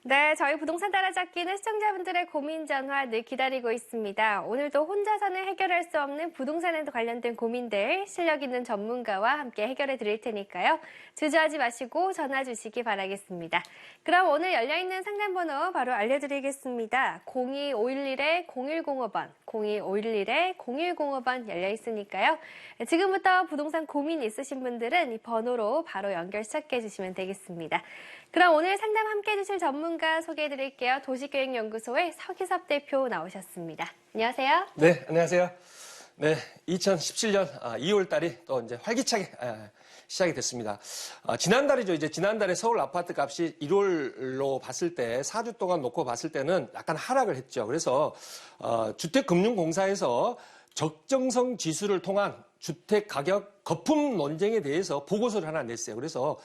네, 저희 부동산 따라잡기는 시청자분들의 고민 전화 늘 기다리고 있습니다. 오늘도 혼자서는 해결할 수 없는 부동산에 관련된 고민들 실력 있는 전문가와 함께 해결해 드릴 테니까요. 주저하지 마시고 전화 주시기 바라겠습니다. 그럼 오늘 열려있는 상담번호 바로 알려드리겠습니다. 02511-0105번, 02511-0105번 열려있으니까요. 지금부터 부동산 고민 있으신 분들은 이 번호로 바로 연결 시작해 주시면 되겠습니다. 그럼 오늘 상담 함께 해주실 전문가 소개해드릴게요. 도시계획연구소의 서기섭 대표 나오셨습니다. 안녕하세요. 네, 안녕하세요. 네, 2017년 2월 달이 또 이제 활기차게 시작이 됐습니다. 지난달이죠. 이제 지난달에 서울 아파트 값이 1월로 봤을 때 4주 동안 놓고 봤을 때는 약간 하락을 했죠. 그래서 주택금융공사에서 적정성 지수를 통한 주택 가격 거품 논쟁에 대해서 보고서를 하나 냈어요. 그래서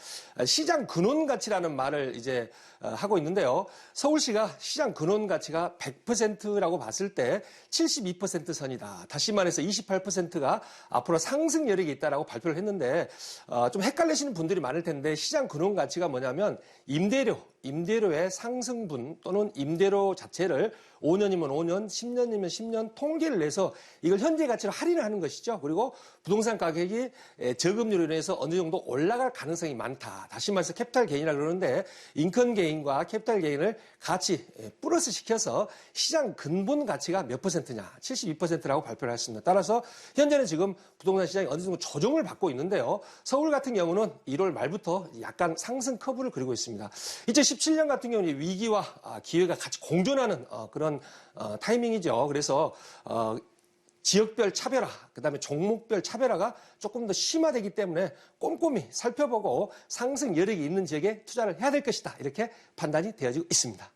시장 근원 가치라는 말을 이제 하고 있는데요. 서울시가 시장 근원 가치가 100%라고 봤을 때 72% 선이다. 다시 말해서 28%가 앞으로 상승 여력이 있다라고 발표를 했는데 좀 헷갈리시는 분들이 많을 텐데 시장 근원 가치가 뭐냐면 임대료의 상승분 또는 임대료 자체를 5년이면 5년, 10년이면 10년 통계를 내서 이걸 현재 가치로 할인을 하는 것이죠. 그리고 부동산 가격이 저금리로 인해서 어느 정도 올라갈 가능성이 많다. 다시 말해서 캐피탈 게인이라고 그러는데 인컨 게인과 캐피탈 게인을 같이 플러스 시켜서 시장 근본 가치가 몇 %냐? 72%라고 발표를 했습니다. 따라서 현재는 지금 부동산 시장이 어느 정도 조정을 받고 있는데요. 서울 같은 경우는 1월 말부터 약간 상승 커브를 그리고 있습니다. 2017년 같은 경우는 위기와 기회가 같이 공존하는 그런 타이밍이죠. 그래서 지역별 차별화, 그다음에 종목별 차별화가 조금 더 심화되기 때문에 꼼꼼히 살펴보고 상승 여력이 있는 지역에 투자를 해야 될 것이다. 이렇게 판단이 되어지고 있습니다.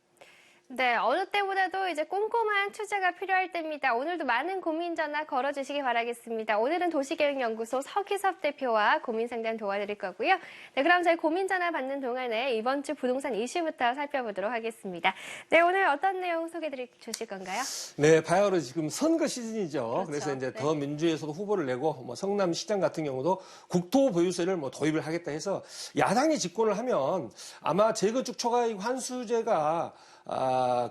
네, 어느 때보다도 이제 꼼꼼한 투자가 필요할 때입니다. 오늘도 많은 고민 전화 걸어주시기 바라겠습니다. 오늘은 도시계획연구소 서기섭 대표와 고민 상담 도와드릴 거고요. 네, 그럼 저희 고민 전화 받는 동안에 이번 주 부동산 이슈부터 살펴보도록 하겠습니다. 네, 오늘 어떤 내용 소개해 주실 건가요? 네, 바야흐로 지금 선거 시즌이죠. 그렇죠. 그래서 이제 네. 더민주에서도 후보를 내고 성남시장 같은 경우도 국토보유세를 도입을 하겠다 해서 야당이 집권을 하면 아마 재건축 초과이익 환수제가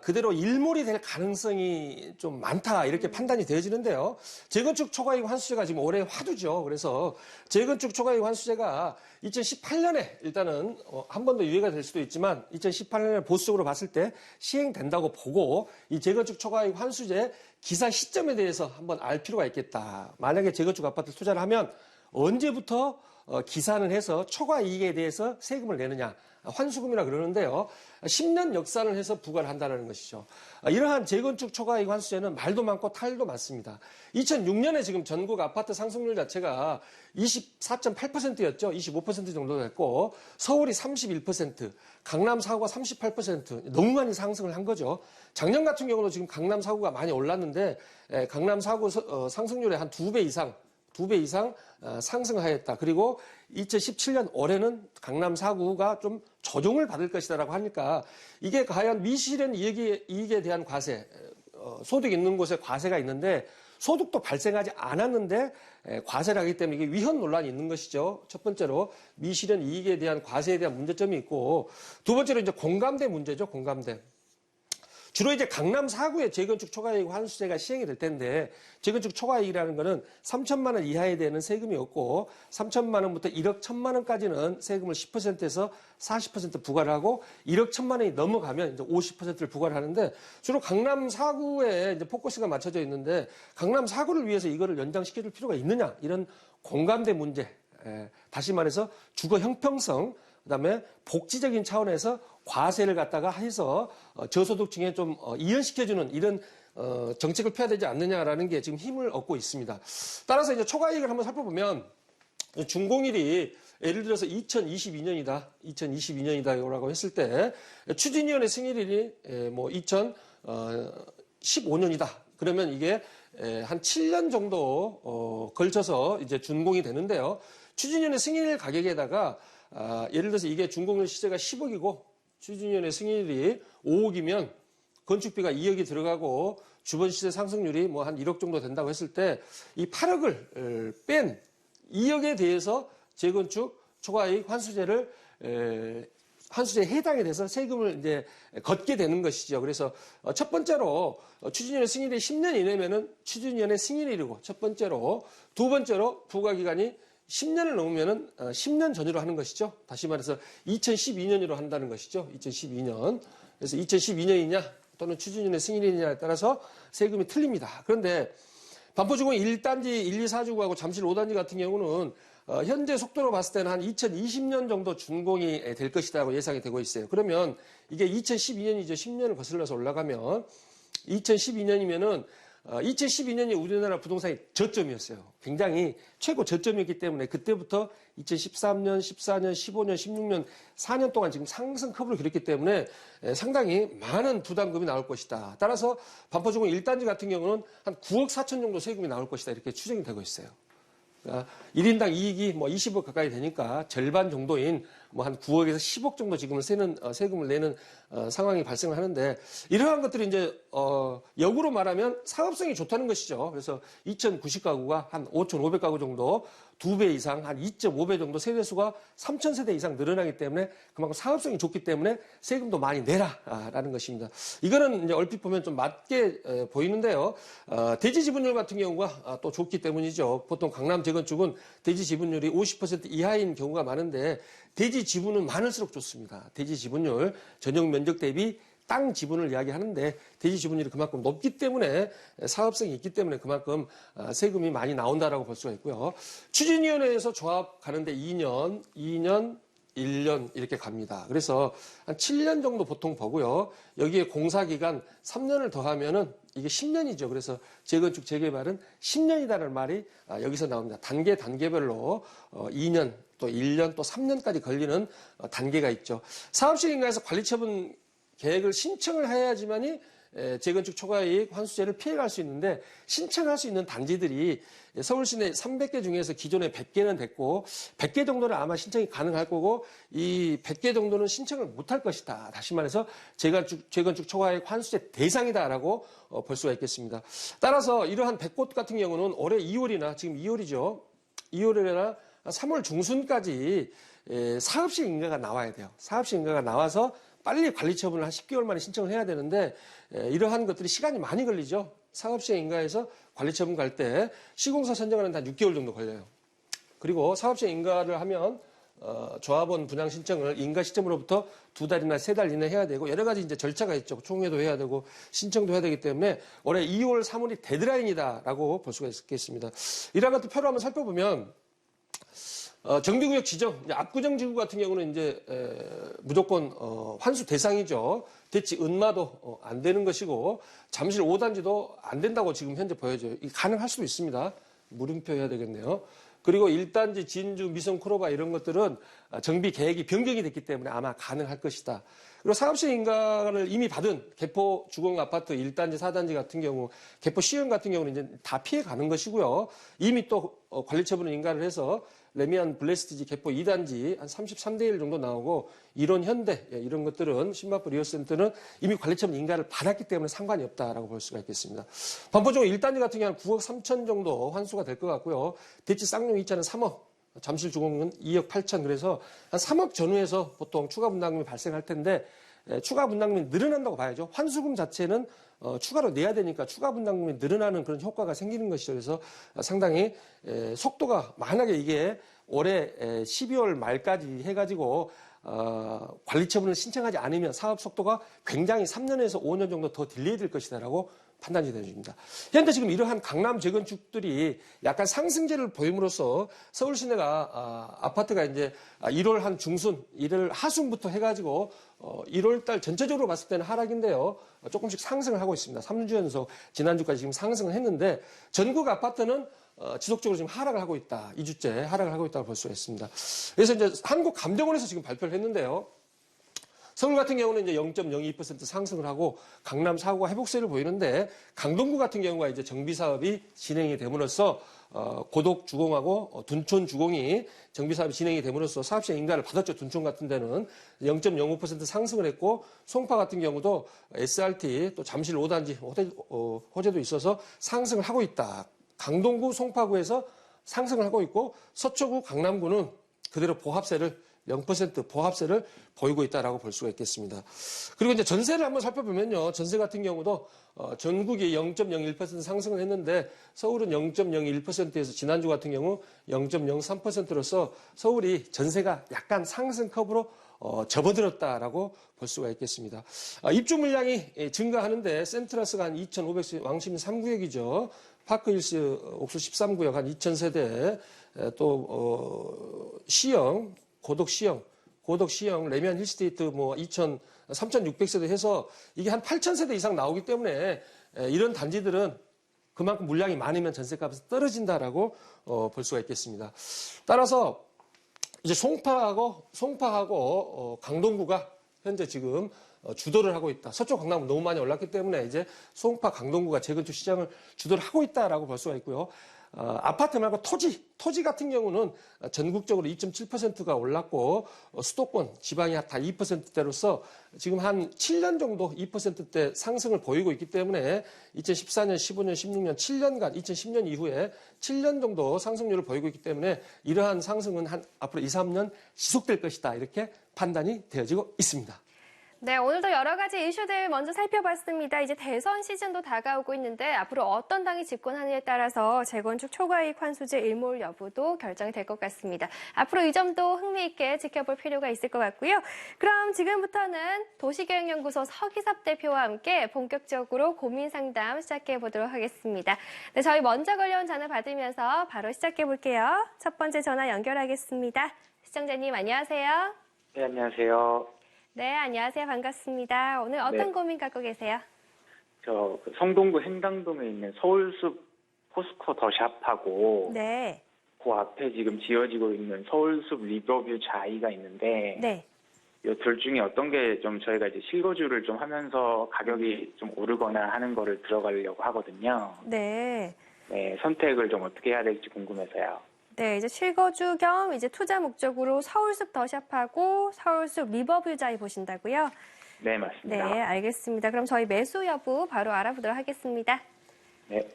그대로 일몰이 될 가능성이 좀 많다 이렇게 판단이 되어지는데요. 재건축 초과이익 환수제가 지금 올해 화두죠. 그래서 재건축 초과이익 환수제가 2018년에 일단은 한 번 더 유예가 될 수도 있지만 2018년에 보수적으로 봤을 때 시행된다고 보고 이 재건축 초과이익 환수제 기사 시점에 대해서 한번 알 필요가 있겠다. 만약에 재건축 아파트 투자를 하면 언제부터 기산을 해서 초과이익에 대해서 세금을 내느냐. 환수금이라 그러는데요. 10년 역산을 해서 부과를 한다는 것이죠. 이러한 재건축 초과이익 환수제는 말도 많고 탈도 많습니다. 2006년에 지금 전국 아파트 상승률 자체가 24.8%였죠. 25% 정도 됐고 서울이 31%, 강남 4구가 38% 너무 많이 상승을 한 거죠. 작년 같은 경우도 지금 강남 4구가 많이 올랐는데 강남 4구 상승률의 한 2배 이상 상승하였다. 그리고 2017년 올해는 강남 4구가 좀 조정을 받을 것이다라고 하니까 이게 과연 미실현 이익에 대한 과세, 소득 있는 곳에 과세가 있는데 소득도 발생하지 않았는데 과세를 하기 때문에 이게 위헌 논란이 있는 것이죠. 첫 번째로 미실현 이익에 대한 과세에 대한 문제점이 있고 두 번째로 이제 공감대 문제죠. 공감대. 주로 이제 강남 4구의 재건축 초과이익 환수제가 시행이 될 텐데 재건축 초과이익이라는 거는 3천만 원 이하에 되는 세금이 없고 3천만 원부터 1억 1천만 원까지는 세금을 10%에서 40% 부과를 하고 1억 1천만 원이 넘어가면 이제 50%를 부과를 하는데 주로 강남 4구에 이제 포커스가 맞춰져 있는데 강남 4구를 위해서 이거를 연장시켜 줄 필요가 있느냐 이런 공감대 문제. 다시 말해서 주거 형평성 그다음에 복지적인 차원에서 과세를 갖다가 해서 저소득층에 좀 이연시켜주는 이런 정책을 펴야 되지 않느냐라는 게 지금 힘을 얻고 있습니다. 따라서 이제 초과이익을 한번 살펴보면 준공일이 예를 들어서 2022년이다라고 했을 때 추진위원회 승인일이 2015년이다. 그러면 이게 한 7년 정도 걸쳐서 이제 준공이 되는데요. 추진위원회 승인일 가격에다가 예를 들어서 이게 준공일 시세가 10억이고 추진위원회 승인일이 5억이면 건축비가 2억이 들어가고 주변 시세 상승률이 한 1억 정도 된다고 했을 때 이 8억을 뺀 2억에 대해서 재건축 초과이익 환수제를 환수제에 해당이 돼서 세금을 이제 걷게 되는 것이죠. 그래서 첫 번째로 추진위원회 승인이 10년 이내면은 추진위원회 승인일이고 첫 번째로, 두 번째로 부과기간이 10년을 넘으면은 10년 전후로 하는 것이죠. 다시 말해서 2012년으로 한다는 것이죠. 2012년. 그래서 2012년이냐 또는 추진위원회 승인이냐에 따라서 세금이 틀립니다. 그런데 반포주공 1단지, 1, 2, 4주구하고 잠실 5단지 같은 경우는 현재 속도로 봤을 때는 한 2020년 정도 준공이 될 것이라고 예상이 되고 있어요. 그러면 이게 2012년이죠. 10년을 거슬러서 올라가면 2012년이면은 2012년이 우리나라 부동산이 저점이었어요. 굉장히 최고 저점이었기 때문에 그때부터 2013년, 14년, 15년, 16년, 4년 동안 지금 상승 커브를 그렸기 때문에 상당히 많은 부담금이 나올 것이다. 따라서 반포주공 1단지 같은 경우는 한 9억 4천 정도 세금이 나올 것이다. 이렇게 추정이 되고 있어요. 1인당 이익이 뭐 20억 가까이 되니까 절반 정도인 뭐 한 9억에서 10억 정도 지금은 세금을 내는 상황이 발생을 하는데 이러한 것들이 이제 역으로 말하면 사업성이 좋다는 것이죠. 그래서 2,090가구가 한 5,500가구 정도 2배 이상 한 2.5배 정도 세대수가 3,000세대 이상 늘어나기 때문에 그만큼 사업성이 좋기 때문에 세금도 많이 내라라는 것입니다. 이거는 이제 얼핏 보면 좀 맞게 보이는데요. 대지 지분율 같은 경우가 또 좋기 때문이죠. 보통 강남 재건축은 대지 지분율이 50% 이하인 경우가 많은데 대지 지분은 많을수록 좋습니다. 대지 지분율 전용 면적 대비 땅 지분을 이야기하는데 대지 지분율이 그만큼 높기 때문에 사업성이 있기 때문에 그만큼 세금이 많이 나온다라고 볼 수가 있고요. 추진위원회에서 조합 가는데 2년, 1년 이렇게 갑니다. 그래서 한 7년 정도 보통 보고요. 여기에 공사기간 3년을 더하면은 이게 10년이죠. 그래서 재건축 재개발은 10년이다라는 말이 여기서 나옵니다. 단계별로 2년, 또 1년, 또 3년까지 걸리는 단계가 있죠. 사업시행인가에서 관리처분 계획을 신청을 해야지만이 재건축 초과이익 환수제를 피해갈 수 있는데 신청할 수 있는 단지들이 서울 시내 300개 중에서 기존에 100개는 됐고 100개 정도는 아마 신청이 가능할 거고 이 100개 정도는 신청을 못할 것이다. 다시 말해서 재건축 초과이익 환수제 대상이다라고 볼 수가 있겠습니다. 따라서 이러한 100곳 같은 경우는 올해 2월이나 지금 2월이죠. 2월이나 3월 중순까지 사업시 인가가 나와야 돼요. 사업시 인가가 나와서 빨리 관리 처분을 한 10개월 만에 신청을 해야 되는데 이러한 것들이 시간이 많이 걸리죠. 사업시행 인가에서 관리 처분 갈 때 시공사 선정하는 데 한 6개월 정도 걸려요. 그리고 사업시행 인가를 하면 조합원 분양 신청을 인가 시점으로부터 2달이나 3달 이내 해야 되고 여러 가지 이제 절차가 있죠. 총회도 해야 되고 신청도 해야 되기 때문에 올해 2월, 3월이 데드라인이다라고 볼 수가 있겠습니다. 이러한 것들 표로 한번 살펴보면 정비구역 지정, 압구정 지구 같은 경우는 이제 무조건 환수 대상이죠. 대치 은마도 안 되는 것이고 잠실 5단지도 안 된다고 지금 현재 보여져요. 이게 가능할 수도 있습니다. 물음표 해야 되겠네요. 그리고 1단지 진주, 미성, 코로바 이런 것들은 정비 계획이 변경이 됐기 때문에 아마 가능할 것이다. 그리고 사업시행 인가를 이미 받은 개포 주공 아파트 1단지, 4단지 같은 경우, 개포 시흥 같은 경우는 이제 다 피해 가는 것이고요. 이미 또 관리처분을 인가를 해서 레미안 블레스티지 개포 2단지 한 33대 1 정도 나오고 이론 현대 이런 것들은 신마포 리어센터는 이미 관리처분 인가를 받았기 때문에 상관이 없다라고 볼 수가 있겠습니다. 반포주공 1단지 같은 경우는 9억 3천 정도 환수가 될 것 같고요. 대치 쌍용 2차는 3억, 잠실 주공은 2억 8천 그래서 한 3억 전후에서 보통 추가 분담금이 발생할 텐데 추가 분담금이 늘어난다고 봐야죠. 환수금 자체는 추가로 내야 되니까 추가 분담금이 늘어나는 그런 효과가 생기는 것이죠. 그래서 상당히 속도가 만약에 이게 올해 12월 말까지 해가지고 관리 처분을 신청하지 않으면 사업 속도가 굉장히 3년에서 5년 정도 더 딜레이 될 것이다라고 판단이 되어집니다. 현재 지금 이러한 강남 재건축들이 약간 상승세를 보임으로써 서울 시내가 아파트가 이제 1월 한 중순, 1월 하순부터 해가지고 1월 달 전체적으로 봤을 때는 하락인데요. 조금씩 상승을 하고 있습니다. 3주 연속 지난주까지 지금 상승을 했는데 전국 아파트는 지속적으로 지금 하락을 하고 있다. 2주째 하락을 하고 있다고 볼 수가 있습니다. 그래서 이제 한국감정원에서 지금 발표를 했는데요. 서울 같은 경우는 이제 0.02% 상승을 하고 강남 사고가 회복세를 보이는데 강동구 같은 경우가 이제 정비 사업이 진행이 됨으로써 고덕 주공하고 둔촌 주공이 정비 사업이 진행이 됨으로써 사업시행 인가를 받았죠. 둔촌 같은 데는 0.05% 상승을 했고 송파 같은 경우도 SRT 또 잠실 5단지 호재도 있어서 상승을 하고 있다. 강동구 송파구에서 상승을 하고 있고 서초구 강남구는 그대로 보합세를 0% 보합세를 보이고 있다라고 볼 수가 있겠습니다. 그리고 이제 전세를 한번 살펴보면요. 전세 같은 경우도 전국이 0.01% 상승을 했는데 서울은 0.01%에서 지난주 같은 경우 0.03%로서 서울이 전세가 약간 상승 커브로 접어들었다라고 볼 수가 있겠습니다. 입주 물량이 증가하는데 센트러스가 한 2,500세, 왕십리 3구역이죠. 파크힐스 옥수 13구역 한 2,000세대, 또 시형, 고덕 시형, 레미안 힐스테이트 뭐 3,600세대 해서 이게 한 8,000세대 이상 나오기 때문에 이런 단지들은 그만큼 물량이 많으면 전세값이 떨어진다라고 볼 수가 있겠습니다. 따라서 이제 송파하고 강동구가 현재 지금 주도를 하고 있다. 서쪽 강남은 너무 많이 올랐기 때문에 이제 송파, 강동구가 재건축 시장을 주도를 하고 있다라고 볼 수가 있고요. 아파트 말고 토지 같은 경우는 전국적으로 2.7%가 올랐고 수도권, 지방이 다 2%대로서 지금 한 7년 정도 2%대 상승을 보이고 있기 때문에 2014년, 15년, 16년, 7년간 2010년 이후에 7년 정도 상승률을 보이고 있기 때문에 이러한 상승은 앞으로 2, 3년 지속될 것이다. 이렇게 판단이 되어지고 있습니다. 네, 오늘도 여러 가지 이슈들 먼저 살펴봤습니다. 이제 대선 시즌도 다가오고 있는데 앞으로 어떤 당이 집권하느냐에 따라서 재건축 초과이익 환수제 일몰 여부도 결정이 될 것 같습니다. 앞으로 이 점도 흥미있게 지켜볼 필요가 있을 것 같고요. 그럼 지금부터는 도시계획연구소 서기섭 대표와 함께 본격적으로 고민 상담 시작해 보도록 하겠습니다. 네, 저희 먼저 걸려온 전화 받으면서 바로 시작해 볼게요. 첫 번째 전화 연결하겠습니다. 시청자님 안녕하세요. 네, 안녕하세요. 네, 안녕하세요. 반갑습니다. 오늘 어떤 네. 고민 갖고 계세요? 저 성동구 행당동에 있는 서울숲 포스코 더샵하고 네. 그 앞에 지금 지어지고 있는 서울숲 리버뷰 자이가 있는데 네. 이 둘 중에 어떤 게 좀 저희가 이제 실거주를 좀 하면서 가격이 좀 오르거나 하는 거를 들어가려고 하거든요. 네. 네, 선택을 좀 어떻게 해야 될지 궁금해서요. 네, 이제 실거주 겸 이제 투자 목적으로 서울숲 더샵하고 서울숲 리버뷰자이 보신다고요? 네, 네, 맞습니다. 알겠습니다. 그럼 저희 매수 여부 바로 알아보도록 하겠습니다. 네.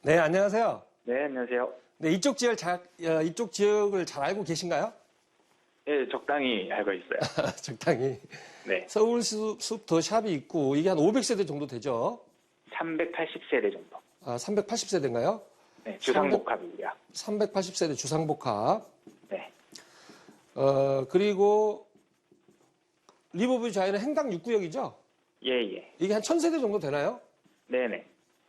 네, 안녕하세요. 네, 안녕하세요. 네, 이쪽 지역을 잘 알고 계신가요? 네, 적당히 알고 있어요. 적당히. 네. 서울숲 더 샵이 있고 이게 한 500세대 정도 되죠? 380세대 정도. 380세대인가요? 네, 주상복합이고요. 380세대 주상복합. 네. 그리고 리버뷰 자이는 행당 6구역이죠? 예, 예. 이게 한 1000세대 정도 되나요? 네네.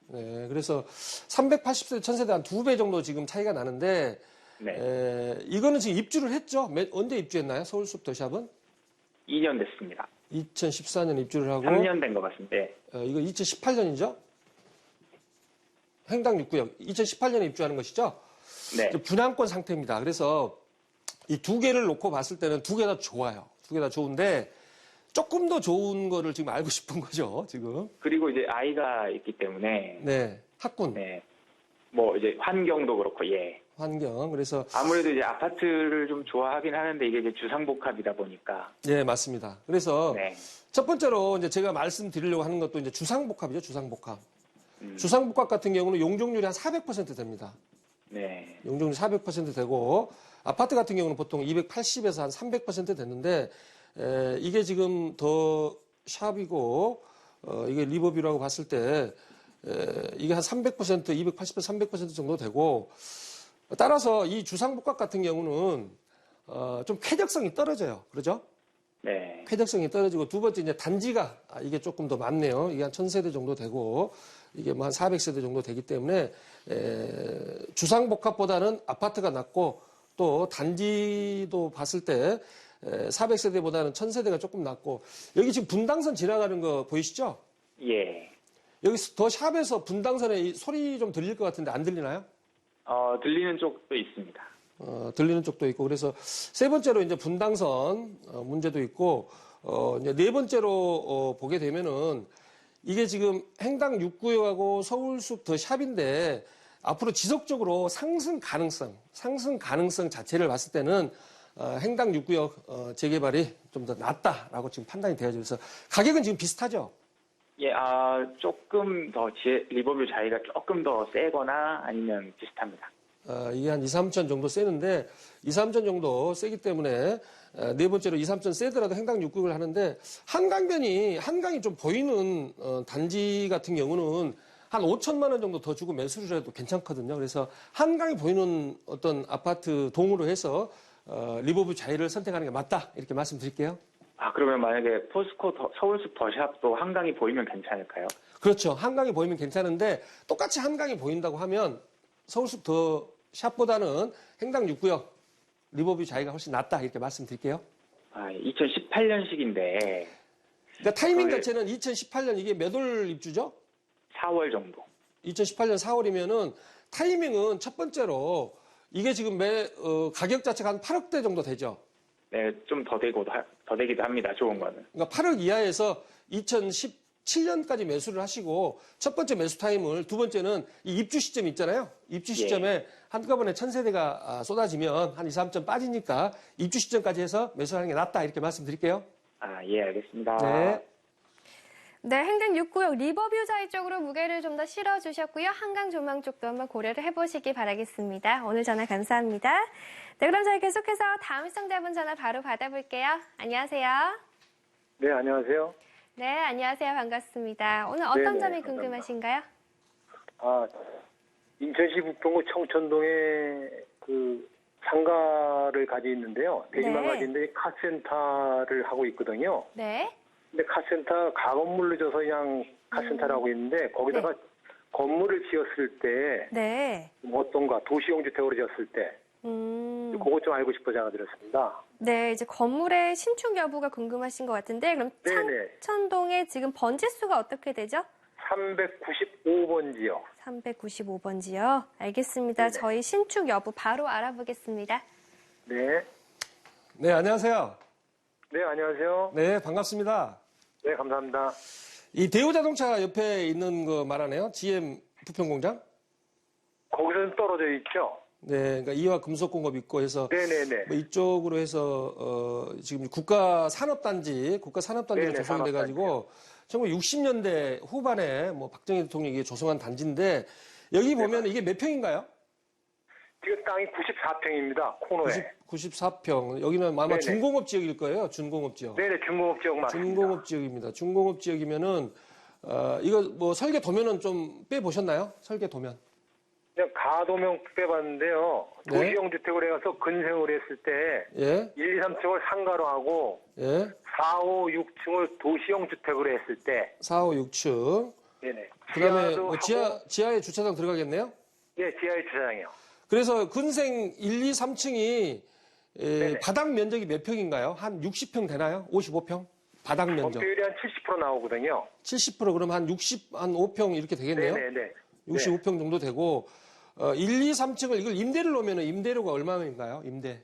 네, 그래서 380세대, 1000세대 한 2배 정도 지금 차이가 나는데, 네. 이거는 지금 입주를 했죠? 언제 입주했나요? 서울숲 더 샵은? 2년 됐습니다. 2014년 입주를 하고. 3년 된 것 같습니다. 네. 이거 2018년이죠? 행당 6구역. 2018년에 입주하는 것이죠? 네. 분양권 상태입니다. 그래서 이 두 개를 놓고 봤을 때는 두 개 다 좋아요. 두 개 다 좋은데 조금 더 좋은 거를 지금 알고 싶은 거죠, 지금. 그리고 이제 아이가 있기 때문에. 네. 학군. 네. 뭐 이제 환경도 그렇고, 예. 환경. 그래서. 아무래도 이제 아파트를 좀 좋아하긴 하는데 이게 이제 주상복합이다 보니까. 네, 맞습니다. 그래서. 네. 첫 번째로 이제 제가 말씀드리려고 하는 것도 이제 주상복합이죠, 주상복합. 주상복합 같은 경우는 용적률이 한 400% 됩니다. 네. 용적률 400% 되고 아파트 같은 경우는 보통 280에서 한 300% 됐는데 이게 지금 더 샵이고 이게 리버뷰라고 봤을 때 이게 한 300%, 280에서 300% 정도 되고 따라서 이 주상복합 같은 경우는 좀 쾌적성이 떨어져요. 그러죠? 네. 쾌적성이 떨어지고 두 번째 이제 단지가 이게 조금 더 많네요. 이게 한 1000세대 정도 되고 이게 뭐 한 400세대 정도 되기 때문에 주상복합보다는 아파트가 낫고 또 단지도 봤을 때 400세대보다는 1000세대가 조금 낫고 여기 지금 분당선 지나가는 거 보이시죠? 예. 여기 더 샵에서 분당선에 이 소리 좀 들릴 것 같은데 안 들리나요? 들리는 쪽도 있습니다. 들리는 쪽도 있고 그래서 세 번째로 이제 분당선 문제도 있고 이제 네 번째로 보게 되면은 이게 지금 행당 6구역하고 서울숲 더 샵인데 앞으로 지속적으로 상승 가능성 자체를 봤을 때는 행당 6구역 재개발이 좀 더 낫다라고 지금 판단이 되어져 있어서 가격은 지금 비슷하죠? 예, 조금 더 리버뷰 자리가 조금 더 세거나 아니면 비슷합니다. 이게 한 2, 3천 정도 세는데 2, 3천 정도 세기 때문에 네 번째로 2, 3천 세더라도 행당 6국을 하는데 한강이 좀 보이는 단지 같은 경우는 한 5천만 원 정도 더 주고 매수를 해도 괜찮거든요. 그래서 한강이 보이는 어떤 아파트 동으로 해서 리버뷰 자이를 선택하는 게 맞다 이렇게 말씀드릴게요. 아, 그러면 만약에 포스코 서울숲 더샵도 한강이 보이면 괜찮을까요? 그렇죠. 한강이 보이면 괜찮은데 똑같이 한강이 보인다고 하면 서울숲 더 샵보다는 행당 6구역 리버뷰 자이가 훨씬 낫다 이렇게 말씀드릴게요. 아, 2018년식인데 그러니까 타이밍 자체는 2018년 이게 몇 월 입주죠? 4월 정도. 2018년 4월이면은 타이밍은 첫 번째로 이게 지금 가격 자체가 한 8억대 정도 되죠. 네, 좀 더 되기도 합니다. 좋은 거는. 그러니까 8억 이하에서 2017년까지 매수를 하시고 첫 번째 매수 타임을 두 번째는 이 입주 시점 있잖아요. 입주 시점에 한꺼번에 1000세대가 쏟아지면 한 2, 3점 빠지니까 입주 시점까지 해서 매수하는 게 낫다 이렇게 말씀드릴게요. 아, 예, 알겠습니다. 네. 네, 행등 6구역 리버뷰 자이 쪽으로 무게를 좀 더 실어주셨고요. 한강 조망 쪽도 한번 고려를 해보시기 바라겠습니다. 오늘 전화 감사합니다. 네, 그럼 저희 계속해서 다음 시청자분 전화 바로 받아볼게요. 안녕하세요. 네, 안녕하세요. 네, 안녕하세요. 반갑습니다. 오늘 어떤 네네, 점이 감사합니다. 궁금하신가요? 인천시 부평구 청천동에 상가를 가지고 있는데요. 대지만 네. 가지고 있는데 카센터를 하고 있거든요. 네. 근데 카센터 가건물로 져서 그냥 카센터를 하고 있는데 거기다가 건물을 지었을 때 네. 어떤가 도시용 주택으로 지었을 때 그것 좀 알고 싶어 전화드렸습니다. 네, 이제 건물의 신축 여부가 궁금하신 것 같은데, 그럼 네네. 창천동에 지금 번지수가 어떻게 되죠? 395번지요. 395번지요. 알겠습니다. 네네. 저희 신축 여부 바로 알아보겠습니다. 네. 네, 안녕하세요. 네, 안녕하세요. 네, 반갑습니다. 네, 감사합니다. 이 대우자동차 옆에 있는 거 말하네요. GM 부평공장? 거기서는 떨어져 있죠? 네, 그러니까 이화 금속공업 있고 해서 네네네. 뭐 이쪽으로 해서 지금 국가산업단지로 네네, 조성돼 가지고 1960년대 후반에 뭐 박정희 대통령이 조성한 단지인데 여기 보면 이게 몇 평인가요? 지금 땅이 94평입니다. 코너에. 94평. 여기는 아마 네네. 준공업 지역일 거예요. 준공업 지역. 네네, 중공업 지역 맞습니다. 준공업 지역입니다. 준공업 지역이면은 이거 뭐 설계 도면은 좀 빼 보셨나요? 설계 도면. 그냥 가도면 빼봤는데요. 네. 도시형 주택을 해서 근생을 했을 때 예. 1, 2, 3층을 상가로 하고 예. 4, 5, 6층을 도시형 주택으로 했을 때 4, 5, 6층. 네네. 그다음에 지하도 뭐 하고, 지하에 주차장 들어가겠네요? 네, 지하의 주차장이요. 그래서 근생 1, 2, 3층이 네네. 바닥 면적이 몇 평인가요? 한 60평 되나요? 55평? 바닥 면적. 건폐율이 한 70% 나오거든요. 70% 그럼 한 5평 이렇게 되겠네요? 네네네. 65평 정도 되고 1, 2, 3층을 이걸 임대를 놓으면 임대료가 얼마인가요? 임대료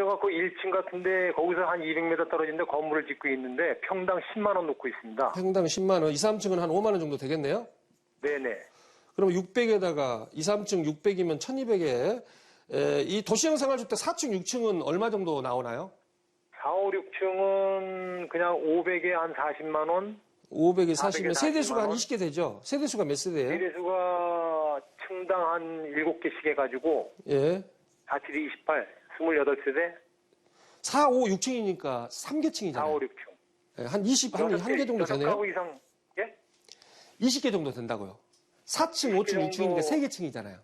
갖고 1층 같은데 거기서 한 200m 떨어진데 건물을 짓고 있는데 평당 10만 원 놓고 있습니다. 평당 10만 원, 2, 3층은 한 5만 원 정도 되겠네요? 네네. 그럼 600에다가 2, 3층 600이면 1200에 이 도시형 생활주택 4층, 6층은 얼마 정도 나오나요? 4, 5, 6층은 그냥 500에 한 40만 원. 500에 40이면 400에 세대수가 한 40만 원. 20개 되죠? 세대수가 몇 세대예요? 세대수가 층당 한 7개씩 해가지고 예. 47, 28, 28세대, 4, 5, 6층이니까 3개층이잖아요. 4, 5, 6층. 한 1개 정도 되네요? 가구 이상, 예? 20개 정도 된다고요. 4층, 5층, 6층이니까 3개층이잖아요.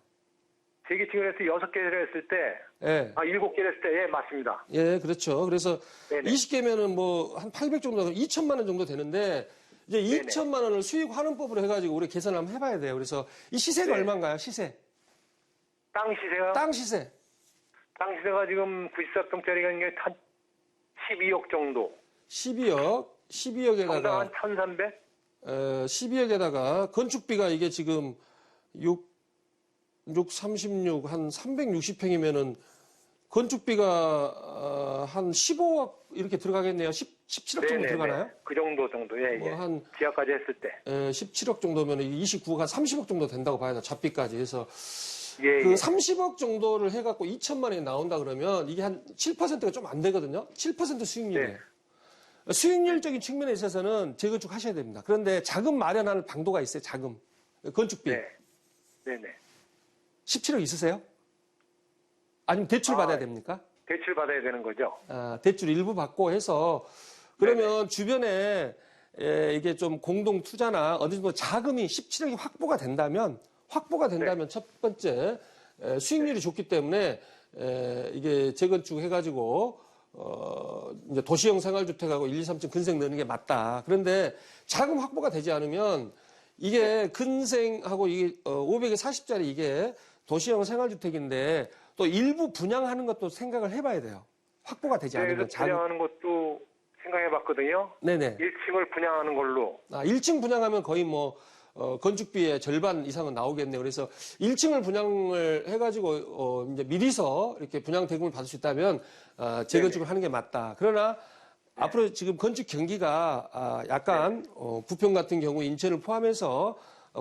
3개층을 해서 6개를 했을 때, 예. 7개를 했을 때, 예, 맞습니다. 예, 그렇죠. 그래서 네네. 20개면은 뭐 한 800 정도, 2천만 원 정도 되는데 이제 네네. 2천만 원을 수익 환원법으로 해가지고 우리 계산을 한번 해봐야 돼요. 그래서 이 시세가 네. 얼마인가요? 시세. 땅 시세가, 땅 시세. 땅 시세가 지금 94평짜리가 한 12억 정도. 12억. 평당 한 12억에다가 1,300? 12억에다가 건축비가 이게 지금 36, 한 360평이면은 건축비가 한 15억 이렇게 들어가겠네요. 17억 정도 들어가나요? 그 정도, 예, 예. 뭐 한 지하까지 했을 때. 17억 정도면 29억 한 30억 정도 된다고 봐야 돼요. 잡비까지 해서 예, 그 예. 30억 정도를 해갖고 2천만 원이 나온다 그러면 이게 한 7%가 좀 안 되거든요. 7% 수익률이에요. 네. 수익률적인 측면에 있어서는 재건축 하셔야 됩니다. 그런데 자금 마련하는 방도가 있어요. 자금. 건축비. 네. 네네. 17억 있으세요? 아니면 대출 받아야 됩니까? 대출 받아야 되는 거죠? 대출 일부 받고 해서 그러면 주변에 이게 좀 공동 투자나 어느 정도 자금이 17억이 확보가 된다면 첫 번째 수익률이 좋기 때문에 이게 재건축 해가지고 이제 도시형 생활주택하고 1, 2, 3층 근생 넣는 게 맞다. 그런데 자금 확보가 되지 않으면 이게 근생하고 이게 540짜리 이게 도시형 생활주택인데 또 일부 분양하는 것도 생각을 해봐야 돼요. 확보가 되지 않으면 그래서 분양하는 것도 생각해봤거든요. 네네. 1층을 분양하는 걸로. 1층 분양하면 거의 뭐 건축비의 절반 이상은 나오겠네요. 그래서 1층을 분양을 해가지고 이제 미리서 이렇게 분양 대금을 받을 수 있다면 재건축을 하는 게 맞다. 그러나 앞으로 지금 건축 경기가 약간 부평 같은 경우 인천을 포함해서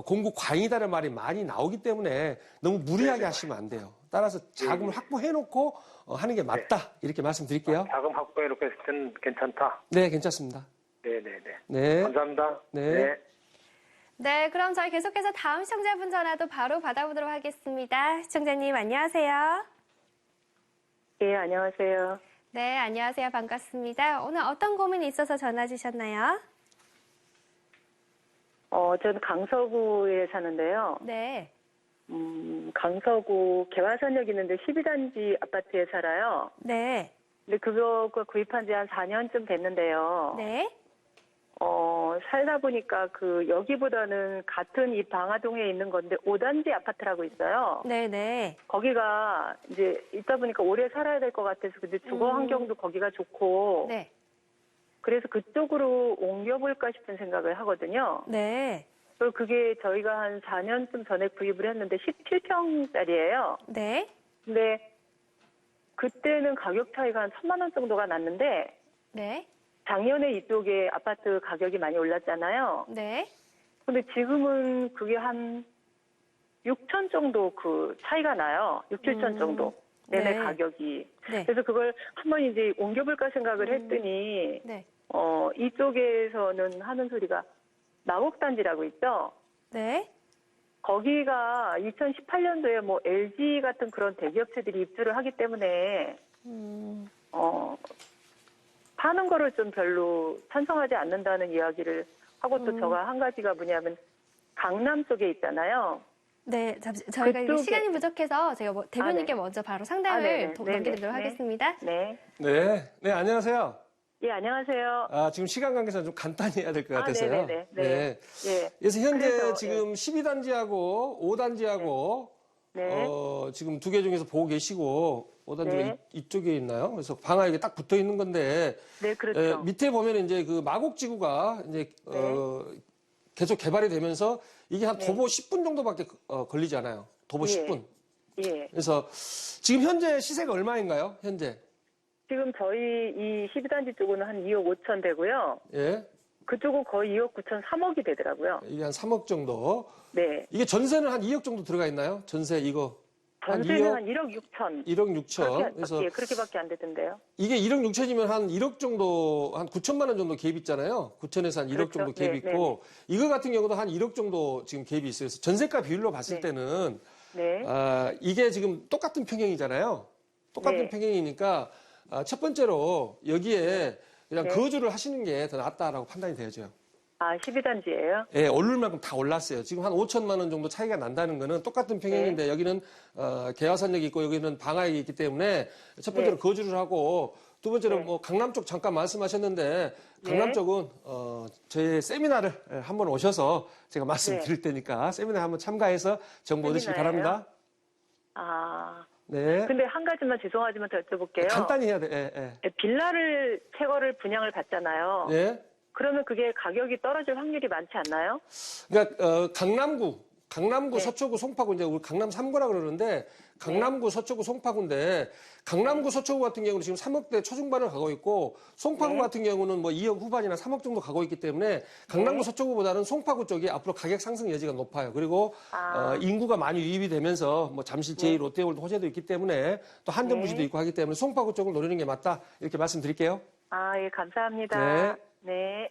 공급 과잉이다라는 말이 많이 나오기 때문에 너무 무리하게 하시면 안 돼요. 따라서 자금을 확보해놓고 하는 게 맞다. 이렇게 말씀드릴게요. 자금 확보해놓고 했을 땐 괜찮다. 네, 괜찮습니다. 네네네. 네. 감사합니다. 네. 네, 그럼 저희 계속해서 다음 시청자분 전화도 바로 받아보도록 하겠습니다. 시청자님 안녕하세요. 예, 안녕하세요. 네, 안녕하세요. 반갑습니다. 오늘 어떤 고민이 있어서 전화 주셨나요? 저는 강서구에 사는데요. 네. 강서구 개화선역 있는데 12단지 아파트에 살아요. 네. 근데 그거 구입한 지 한 4년쯤 됐는데요. 네. 살다 보니까 여기보다는 같은 이 방화동에 있는 건데 5단지 아파트라고 있어요. 네네. 거기가 이제 있다 보니까 오래 살아야 될 것 같아서 근데 주거 환경도 거기가 좋고 네. 그래서 그쪽으로 옮겨볼까 싶은 생각을 하거든요. 네. 그리고 그게 저희가 한 4년쯤 전에 구입을 했는데 17평짜리예요. 네. 근데 그때는 가격 차이가 한 3만 원 정도가 났는데 네. 작년에 이쪽에 아파트 가격이 많이 올랐잖아요. 네. 근데 지금은 그게 한 6천 정도 차이가 나요. 6, 7천 정도. 매매 네. 가격이. 네. 그래서 그걸 한번 이제 옮겨볼까 생각을 했더니, 네. 이쪽에서는 하는 소리가 마곡단지라고 있죠? 네. 거기가 2018년도에 뭐 LG 같은 그런 대기업체들이 입주를 하기 때문에, 파는 거를 좀 별로 찬성하지 않는다는 이야기를 하고 또 저가 한 가지가 뭐냐면 강남 쪽에 있잖아요. 네, 저희가 이게 그쪽에- 시간이 부족해서 제가 대표님께 네. 먼저 바로 상담을 네네. 넘기도록 네네. 하겠습니다. 네. 네, 안녕하세요. 예, 안녕하세요. 지금 시간 관계상 좀 간단히 해야 될 것 같아서요. 네네네. 네. 예. 그래서 현재 그래서, 지금 12단지하고 5단지하고 네. 지금 두 개 중에서 보고 계시고 5단지가 네. 이쪽에 있나요? 그래서 방아 이게 딱 붙어 있는 건데 네, 그렇죠. 밑에 보면 이제 그 마곡지구가 이제 계속 개발이 되면서 이게 한 도보 10분 정도밖에 걸리지 않아요. 도보 예. 10분. 예. 그래서 지금 현재 시세가 얼마인가요? 현재? 지금 저희 이 12단지 쪽은 한 2억 5천 되고요. 예. 그쪽은 거의 2억 9천 3억이 되더라고요. 이게 한 3억 정도. 네. 이게 전세는 한 2억 정도 들어가 있나요? 전세 이거. 전세는 한 1억 6천. 1억 6천. 그래서 예, 그렇게밖에 안 되던데요. 이게 1억 6천이면 한 1억 정도, 한 9천만 원 정도 개입 있잖아요. 9천에서 한 1억 그렇죠. 정도 개입 네, 있고, 이거 같은 경우도 한 1억 정도 지금 개입이 있어요. 그래서 전세가 비율로 봤을 네. 때는, 네. 이게 지금 똑같은 평형이잖아요. 똑같은 네. 평형이니까, 첫 번째로 여기에 그냥 네. 거주를 하시는 게 더 낫다라고 판단이 되어져요. 12단지예요? 예, 오를 만큼 다 올랐어요. 지금 한 5천만 원 정도 차이가 난다는 거는 똑같은 평형인데 여기는 개화산역이 있고 여기는 방화역이 있기 때문에 첫 번째로 네. 거주를 하고 두 번째로 네. 뭐 강남 쪽 잠깐 말씀하셨는데 강남 네. 쪽은 저희 세미나를 한번 오셔서 제가 말씀드릴 테니까 세미나 한번 참가해서 정보 얻으시기 세미나예요? 바랍니다. 네. 근데 한 가지만 죄송하지만 더 여쭤볼게요. 간단히 해야 돼. 빌라를 채거를 분양을 받잖아요. 예. 예. 그러면 그게 가격이 떨어질 확률이 많지 않나요? 그러니까 강남구, 네. 서초구, 송파구 이제 우리 강남 3구라 그러는데 강남구, 서초구, 송파구인데 강남구, 서초구 같은 경우는 지금 3억대 초중반을 가고 있고 송파구 네. 같은 경우는 뭐 2억 후반이나 3억 정도 가고 있기 때문에 강남구, 네. 서초구보다는 송파구 쪽이 앞으로 가격 상승 여지가 높아요. 그리고 인구가 많이 유입이 되면서 뭐 잠실 제2 롯데월드 호재도 있기 때문에 또 한전부지도 네. 있고 하기 때문에 송파구 쪽을 노리는 게 맞다 이렇게 말씀드릴게요. 예, 감사합니다. 네.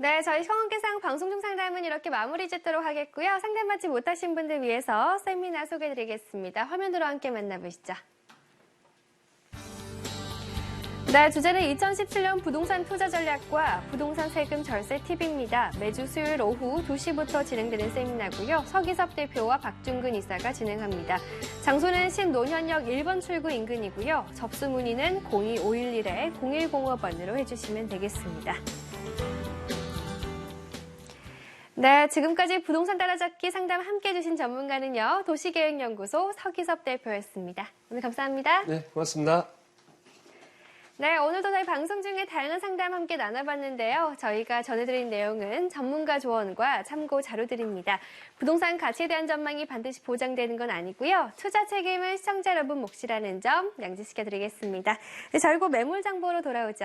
네, 저희 성원계상 방송 중 상담은 이렇게 마무리 짓도록 하겠고요. 상담받지 못하신 분들 위해서 세미나 소개해드리겠습니다. 화면으로 함께 만나보시죠. 네, 주제는 2017년 부동산 투자 전략과 부동산 세금 절세 팁입니다. 매주 수요일 오후 2시부터 진행되는 세미나고요. 서기섭 대표와 박중근 이사가 진행합니다. 장소는 신논현역 1번 출구 인근이고요. 접수 문의는 02511-0105번으로 해주시면 되겠습니다. 네, 지금까지 부동산 따라잡기 상담 함께 해주신 전문가는요. 도시계획연구소 서기섭 대표였습니다. 오늘 감사합니다. 네, 고맙습니다. 네, 오늘도 저희 방송 중에 다양한 상담 함께 나눠봤는데요. 저희가 전해드린 내용은 전문가 조언과 참고 자료들입니다. 부동산 가치에 대한 전망이 반드시 보장되는 건 아니고요. 투자 책임은 시청자 여러분 몫이라는 점 양지시켜드리겠습니다. 네, 저희고 매물 정보로 돌아오죠.